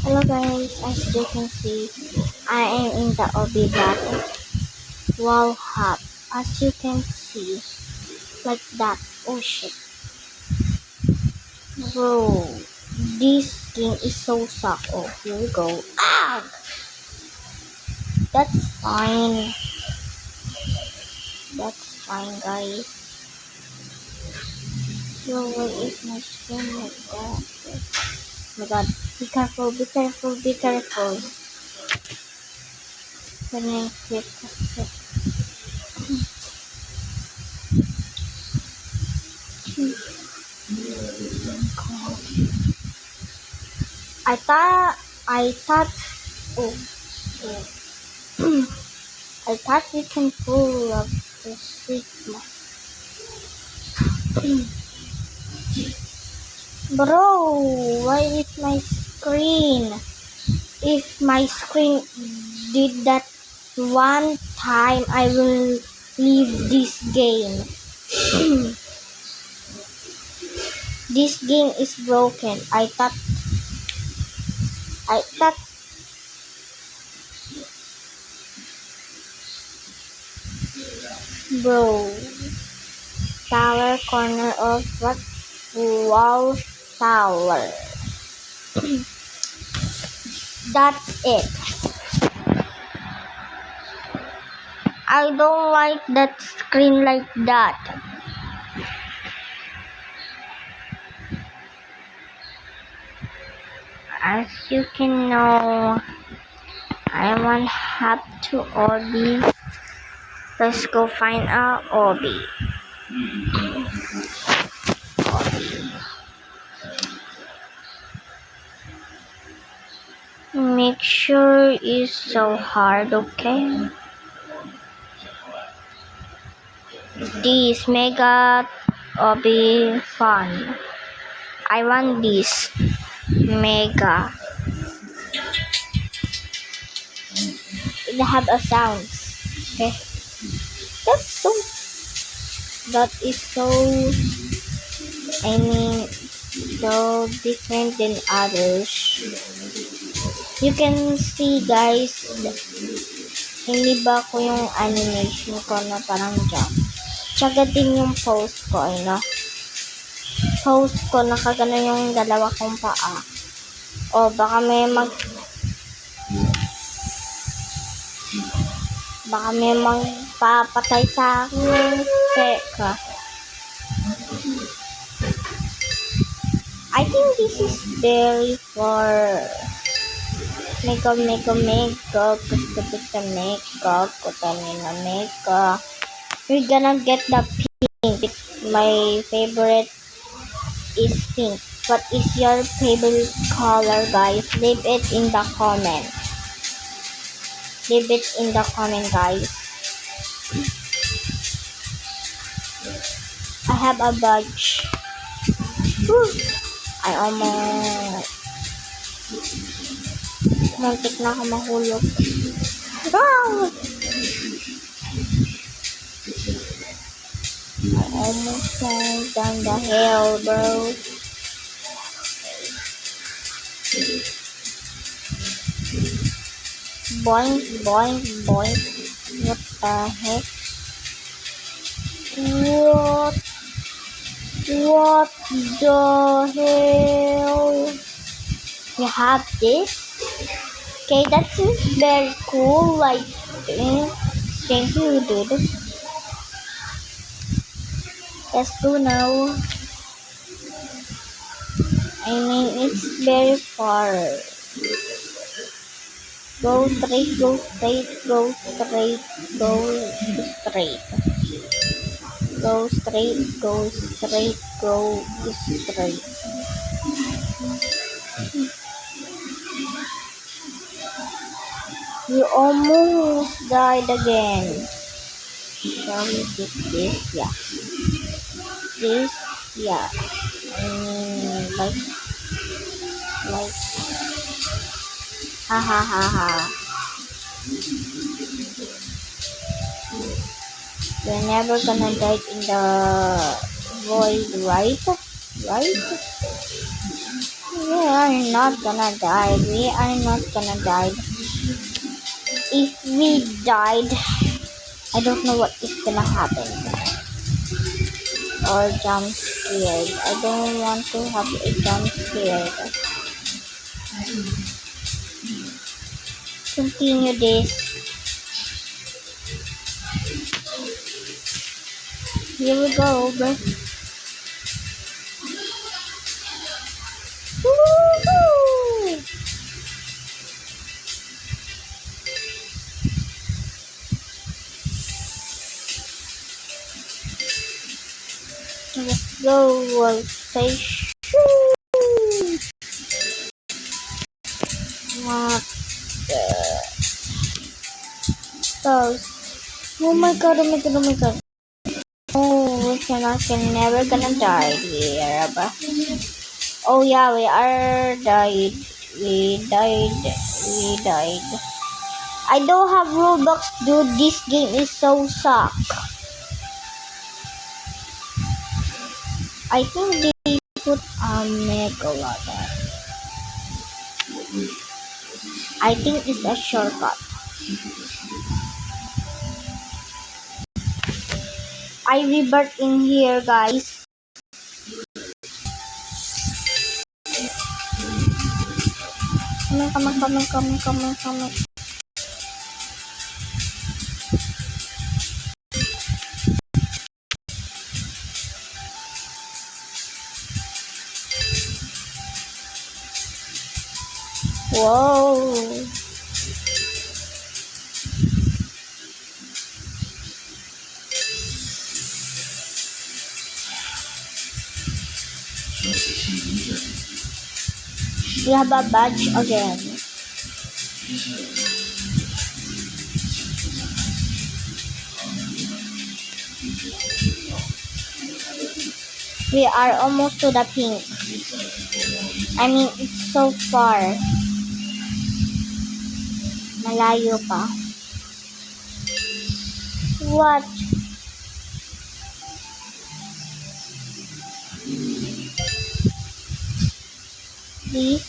Hello guys, as you can see, I am in the OB battle wall hub. As you can see, like that. Oh shit. Bro, this game is so suck. Oh, here we go. Ah! That's fine. That's fine guys. So where is my screen? Oh god. Oh my god. Be careful, be careful, be careful. Can I click I thought oh, oh. I thought we can pull up the Sigma. Bro, why is my screen? If my screen did that one time, I will leave this game. This game is broken. I thought, bro. Tower corner of what? Wall tower. That's it. I don't like that screen like that. As you can know, I want have to Orbi. Let's go find a Orbi. Make sure it's so hard, okay? This mega Orbi fun. I want this mega. It have a sound. Okay. That is so so different than others. You can see guys, hindi ba ko yung animation ko na parang jump. Tsaga din yung pose ko, no? Pose ko, nakagano yung dalawa kong paa. O, baka may magpapatay sa akin. Teka. I think this is very for Mega. Gusto na Mega. We're gonna get the pink. My favorite is pink. What is your favorite color, guys? Leave it in the comment. Leave it in the comment, guys. I have a badge. Woo! I almost muntik na ako mahulog. Ah! I almost fell down the hill, bro. Boink, boink, boink. What the heck? What the hell? You have this? Okay, that is very cool. Like, thank you, dude. Let's go now. I mean, it's very far. Go straight, go straight, go straight, go straight. Go straight, go straight, go straight. You almost died again. Shall we get this? Yeah. This, yeah. Like, ha ha ha ha. We're never gonna die in the void, right? Right? We are not gonna die. We are not gonna die. If we died, I don't know what is gonna happen. Or jump scared. I don't want to have a jump scared. Continue this. Here we go, bro. Woo-hoo! Let's go. We'll say shoo. What the those? Oh my god, oh my god, oh my god. Oh, can never gonna die here, but oh yeah, we are died. We died. We died. I don't have Robux, dude. This game is so suck. I think they put a megalodon. I think it's a shortcut. I rebirth in here, guys. Come. Whoa. We have a badge again. We are almost to the pink. I mean, it's so far. Malayo pa. What? This.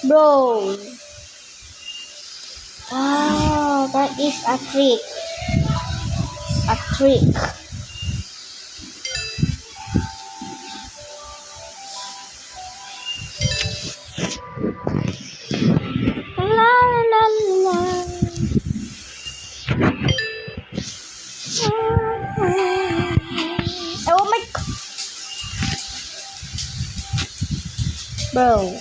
Bro. Oh, that is a trick. A trick. La la la. Oh my god. Bro.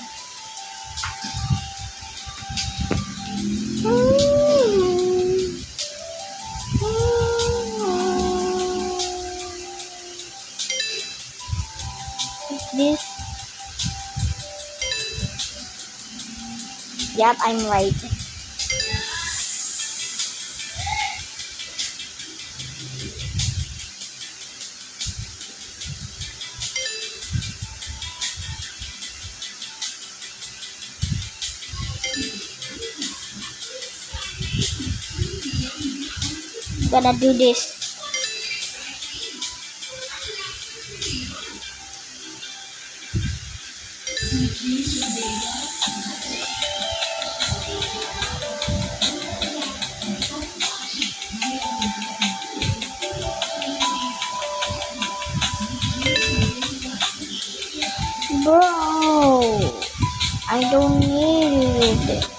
This. Yep, I'm right. Gonna do this. Bro, I don't need it.